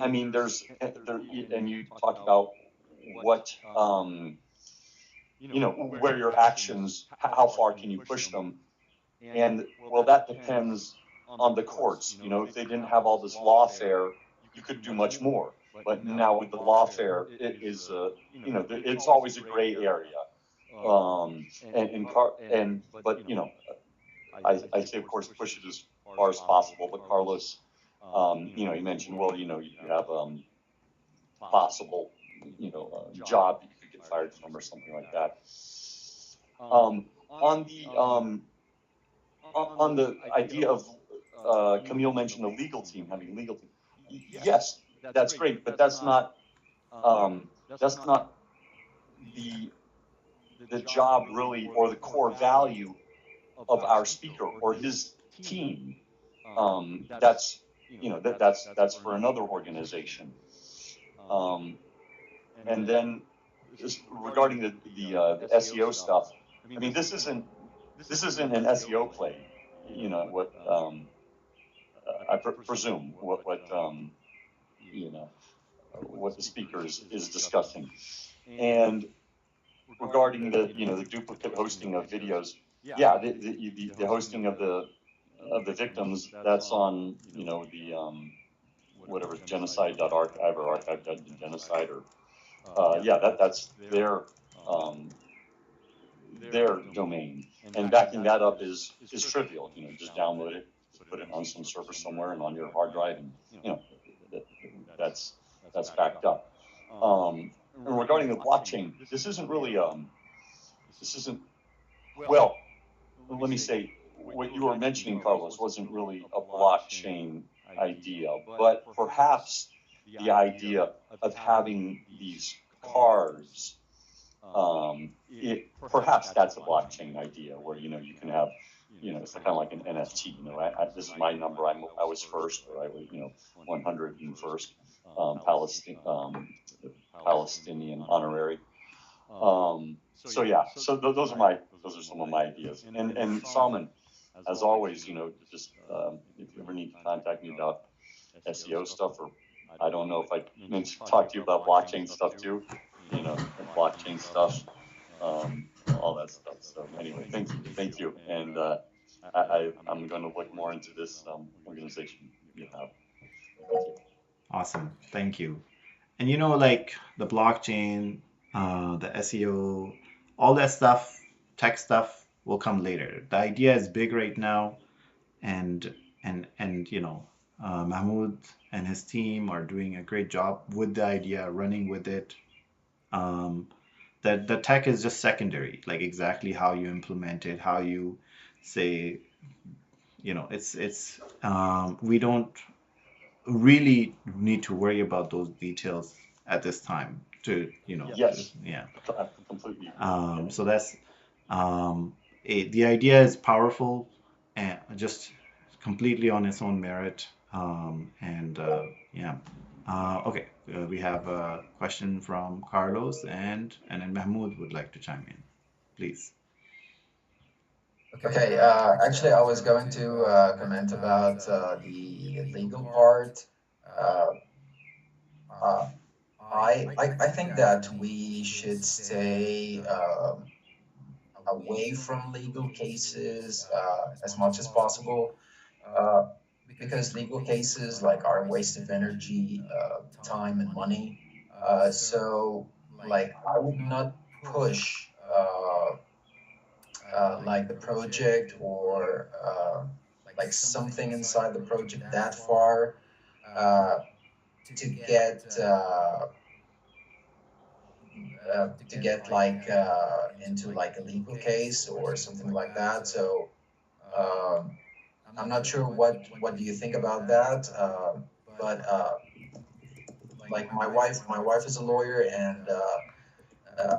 I mean, there, and you talked about what, where your actions, how far can you push them? And well, that depends on the courts. If they didn't have all this lawfare, you could do much more. But now with the lawfare, it is, it's always a gray area. But I say, of course, push it as far as possible. But Carlos, you mentioned, well, you have possible, job you could get fired from or something like that. On the idea of Camille mentioned the legal team, having a legal team. Yes, that's great, but that's not the job really, or the core value of our speaker or his team. That's for another organization. And then just regarding the SEO stuff, I mean, this isn't an SEO play. What I presume you know what the speaker is discussing. And regarding the duplicate hosting of videos, yeah, the hosting of the victims, that's on the whatever genocide.archive or archive.genocide or yeah, that's their domain, and backing that up is trivial. Just download it, just put it on some server somewhere and on your hard drive, and that, that's backed up. And regarding the blockchain, this isn't really this isn't well. Let me say, what you were mentioning, Carlos, wasn't really a blockchain idea, but perhaps the idea of having these cards, perhaps that's a blockchain idea where you can have, it's kind of like an NFT. This is my number. I was first, or I was 101st Palestinian honorary. So yeah, so those are some of my ideas. And Salman, as always, just if you ever need to contact me about SEO stuff, or I don't know if I meant to talk to you about blockchain stuff too, blockchain stuff, all that stuff. So anyway, thank you, and I'm going to look more into this organization you have. Thank you. Awesome. Thank you. And like the blockchain, the SEO, all that stuff, tech stuff will come later. The idea is big right now, and Mahmoud and his team are doing a great job with the idea, running with it. Um, the tech is just secondary, like exactly how you implement it, how you say, we don't really need to worry about those details at this time Yes, yeah. I completely agree. So that's the idea is powerful and just completely on its own merit. And yeah. Okay, we have a question from Carlos, and then Mahmoud would like to chime in, please. Okay, actually, I was going to comment about the legal part. Uh, uh, I think that we should stay away from legal cases as much as possible, uh, because legal cases like are a waste of energy, time, and money. So, like, I would not push like the project or like something inside the project that far uh, to get like into like a legal case or something like that. So um, I'm not sure what do you think about that, but like my wife is a lawyer, and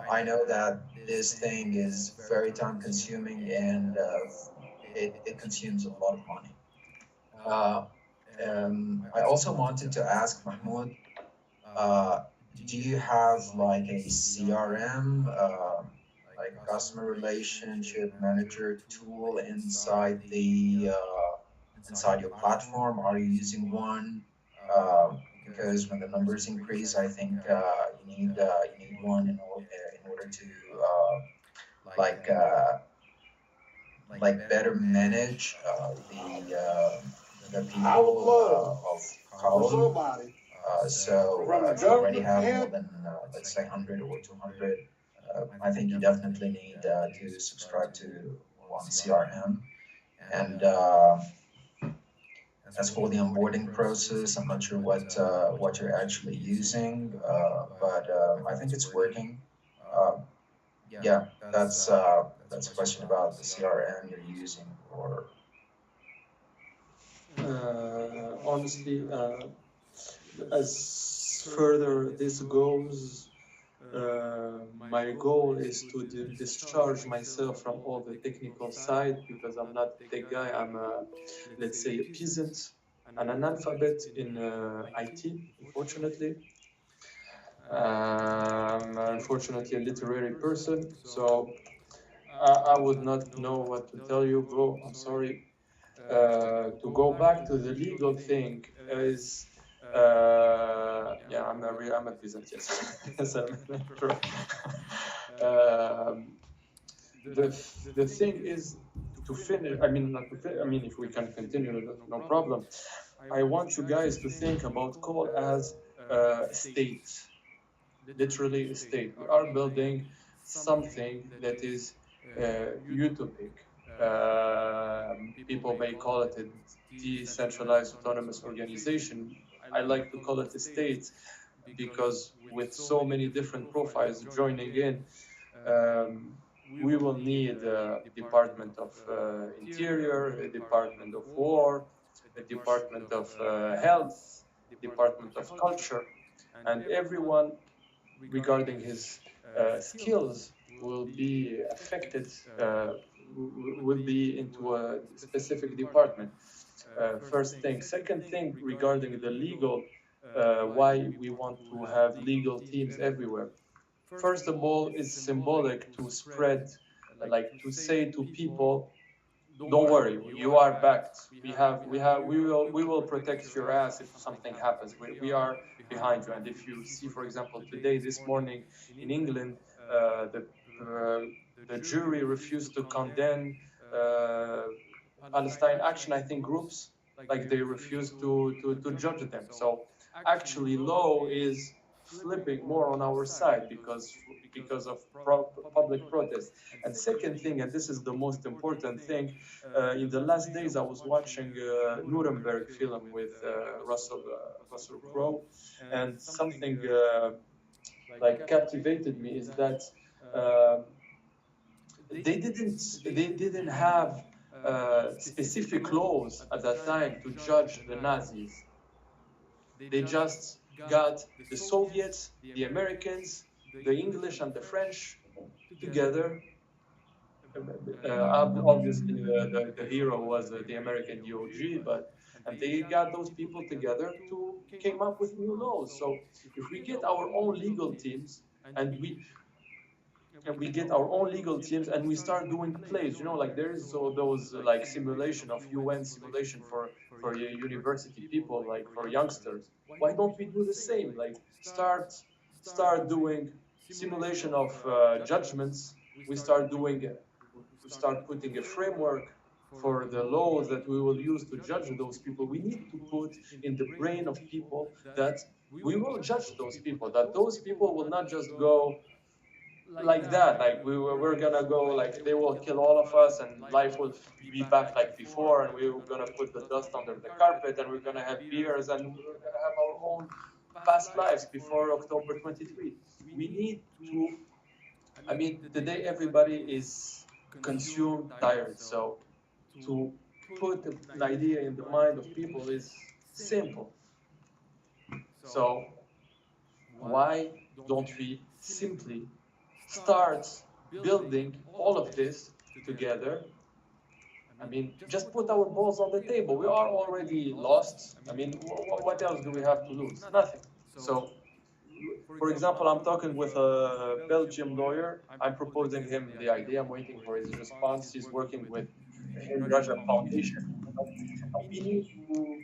I know that this thing is very time consuming, and it consumes a lot of money. Uh, I also wanted to ask Mahmoud, uh, do you have like a CRM, like customer relationship manager tool inside your platform? Are you using one? Because when the numbers increase, I think you need one in order to like uh, like better manage the people of Qawl. If you already have more than let's say 100 or 200, I think you definitely need to subscribe to one CRM. And as for the onboarding process, I'm not sure what you're actually using, but I think it's working. Uh, yeah, that's a question about the CRM you're using, or Honestly, as further this goes, my goal is to discharge myself from all the technical side because I'm not a tech guy. I'm a, let's say, a peasant, an analphabet in IT, unfortunately. Unfortunately, a literary person. So I would not know what to tell you, bro. I'm sorry. To go back to the legal thing is, yeah, I'm a peasant, yes. Yes, I'm an emperor. um, the thing is to finish. I mean, not to I mean, if we can continue, no problem. I want you guys to think about coal as a state, literally a state. We are building something that is utopic. People may call it a decentralized autonomous organization. I like to call it a state because with so many different profiles joining in, um, we will need a Department of Interior, a Department of War, a Department of Health, Department of Culture, and everyone regarding his skills will be affected, will be into a specific department. First thing. Second thing regarding the legal, why we want to have legal teams everywhere. First of all, it's symbolic to spread, like to say to people, don't worry, you are backed. We will protect your ass if something happens. We are behind you. And if you see, for example, today, this morning in England, uh, the jury refused to condemn Palestine Action, I think, groups, like they refused to judge them. So actually, law is flipping more on our side because of public protest. And second thing, and this is the most important thing, in the last days I was watching Nuremberg film with Russell Crowe, and something like captivated me is that uh, they didn't have specific laws at that time to judge the Nazis. They just got the Soviets, the Americans, the English, and the French together. Obviously, the hero was the American DOG, but and they got those people together to came up with new laws. So if we get our own legal teams and we get our own legal teams and we start doing plays, like there is so those like simulation of UN simulation for university people, like for youngsters. Why don't we do the same? Like start doing simulation of judgments. We start doing we start putting a framework for the laws that we will use to judge those people. We need to put in the brain of people that we will judge those people, that those people will not just go like that, like we're gonna go, like they will kill all of us and life will be back like before, and we're gonna put the dust under the carpet and we're gonna have beers and we're gonna have our own past lives before October 23. We need to, I mean, today everybody is consumed tired, so to put an idea in the mind of people is simple. So why don't we simply start building all of this together? I mean, just put our balls on the table. We are already lost. I mean, what else do we have to lose? Nothing. So, for example, I'm talking with a Belgian lawyer. I'm proposing him the idea. I'm waiting for his response. He's working with the Hind Raja Foundation. We need to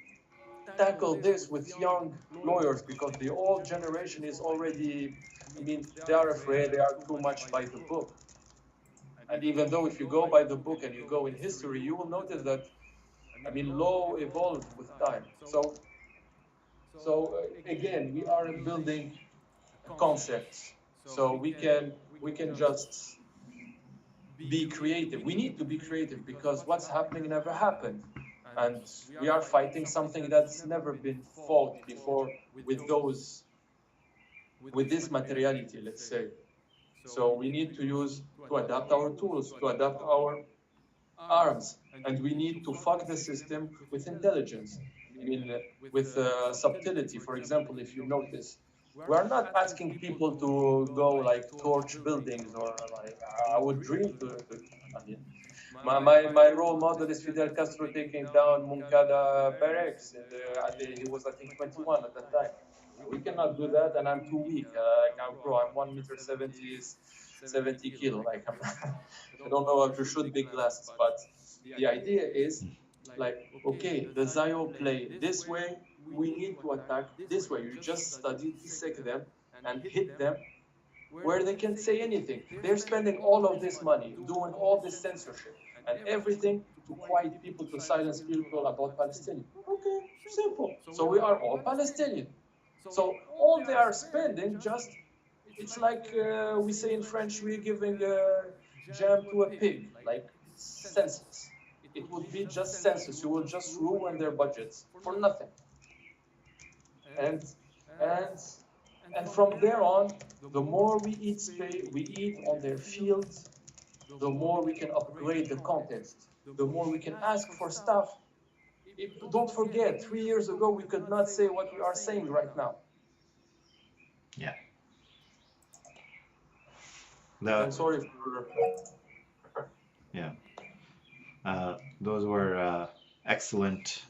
tackle this with young lawyers because the old generation is already, I mean, they are afraid, they are too much by the book. And even though if you go by the book and you go in history, you will notice that, I mean, law evolved with time. So again, we are building concepts. So we can just be creative. We need to be creative because what's happening never happened. And we are fighting something that's never been fought before with this materiality, let's say. So we need to adapt our tools, to adapt our arms, and we need to fuck the system with intelligence. I mean, with subtlety. For example, if you notice, we are not asking people to go like torch buildings or like I would dream to I mean, my role model is Fidel Castro taking down Moncada barracks. He was, I think, 21 at that time. We cannot do that, and I'm too weak. Bro, I'm 1 meter 70 kilo. Like I don't know how to shoot big glasses, but the idea is like, okay, the Zio play this way, we need to attack this way. You just study, dissect them, and hit them where they can't say anything. They're spending all of this money, doing all this censorship and everything to quiet people, to silence people about Palestinian. Okay, simple. So we are all Palestinian. So all they are spending just, it's like we say in French, we're giving jam to a pig, like senseless. It would be just senseless. You will just ruin their budgets for nothing. And and and from there on, the more we eat on their fields, the more we can upgrade the context, the more we can ask for stuff. Don't forget, 3 years ago we could not say what we are saying right now. Yeah. And sorry for. Yeah. Those were excellent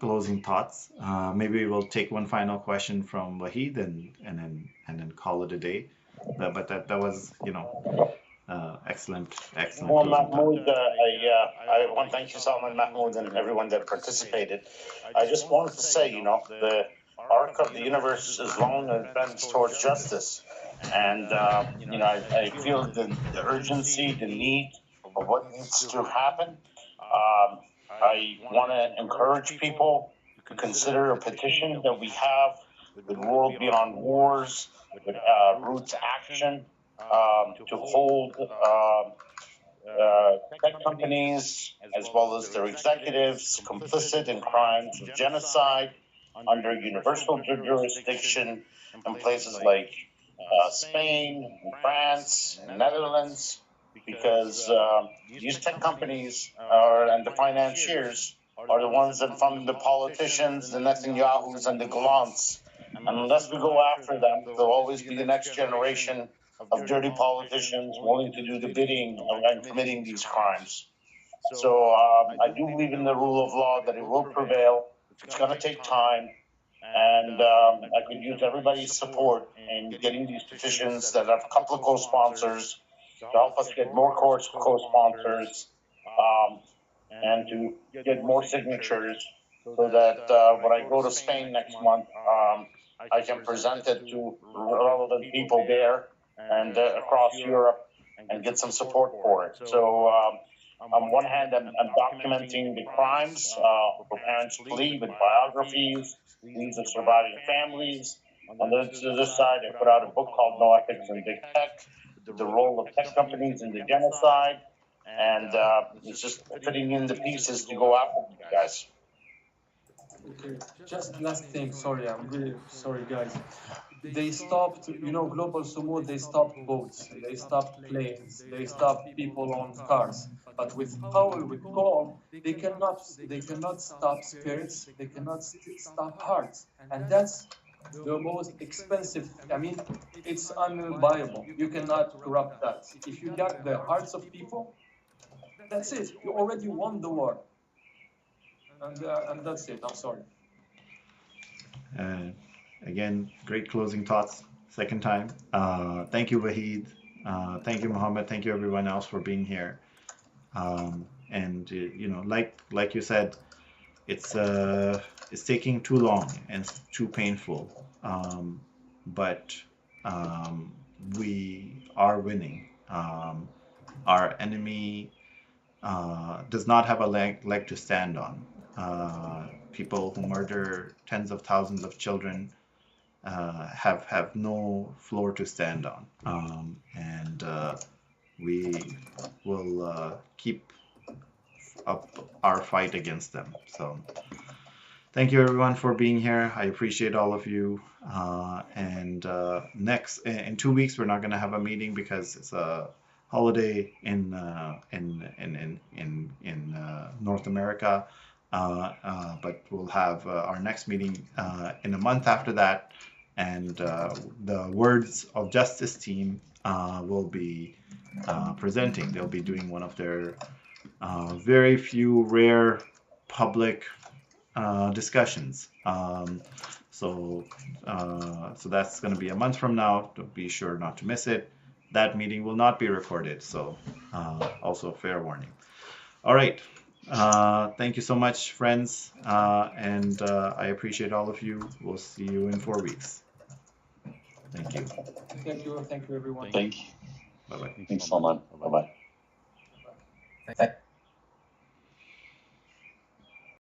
closing thoughts. Maybe we'll take one final question from Wahid and then call it a day. But that was excellent Well, closing thought. Mahmoud, I want to thank you, Salman, Mahmoud, and everyone that participated. I just wanted to say, the arc of the universe is long and bends towards justice. And, I feel the urgency, the need of what needs to happen. I want to encourage people to consider a petition that we have with World Beyond Wars, with Roots Action, to hold tech companies as well as their executives complicit in crimes of genocide under universal jurisdiction in places like Spain, and France, and Netherlands, because these tech companies and the financiers are the ones that fund the politicians, the Netanyahus, and the Galants. And unless we go after them, there'll always be the next generation of dirty politicians willing to do the bidding and committing these crimes. So I do believe in the rule of law, that it will prevail. It's going to take time. And I could use everybody's support in getting these petitions that have a couple of co-sponsors to help us get more co-sponsors and to get more signatures so that when I go to Spain next month, I can present it to relevant people there and across Europe and get some support for it. So on one hand, I'm documenting the crimes for parents to leave with biographies, leads of surviving families. On the other side, I put out a book called No Ethics in Big Tech, the role of tech companies in the genocide, and it's just fitting in the pieces to go after these guys. Okay, just last thing. Sorry, I'm really sorry, guys. They stopped, Global Sumo, they stopped boats, they stopped planes, they stopped people on cars. But with Qawl, they cannot stop spirits, they cannot stop hearts. And that's the most expensive. I mean, it's unbuyable. You cannot corrupt that. If you got the hearts of people, that's it. You already won the war. And that's it. I'm sorry. Again, great closing thoughts. Second time. Thank you, Wahid. Thank you, Mohammed. Thank you, everyone else, for being here. And like you said, it's taking too long and it's too painful. But we are winning. Our enemy does not have a leg to stand on. People who murder tens of thousands of children have no floor to stand on, and we will keep up our fight against them. So thank you everyone for being here. I appreciate all of you. And next in 2 weeks we're not going to have a meeting because it's a holiday in North America. But we'll have our next meeting in a month after that, and the Words of Justice team will be presenting. They'll be doing one of their very few rare public discussions. So that's going to be a month from now. Don't be sure not to miss it. That meeting will not be recorded, so also fair warning. All right. Thank you so much, friends, and I appreciate all of you. We'll see you in 4 weeks. Thank you. Thank you, everyone. Thank you. Bye bye. Thanks, Salman. Bye bye. Thank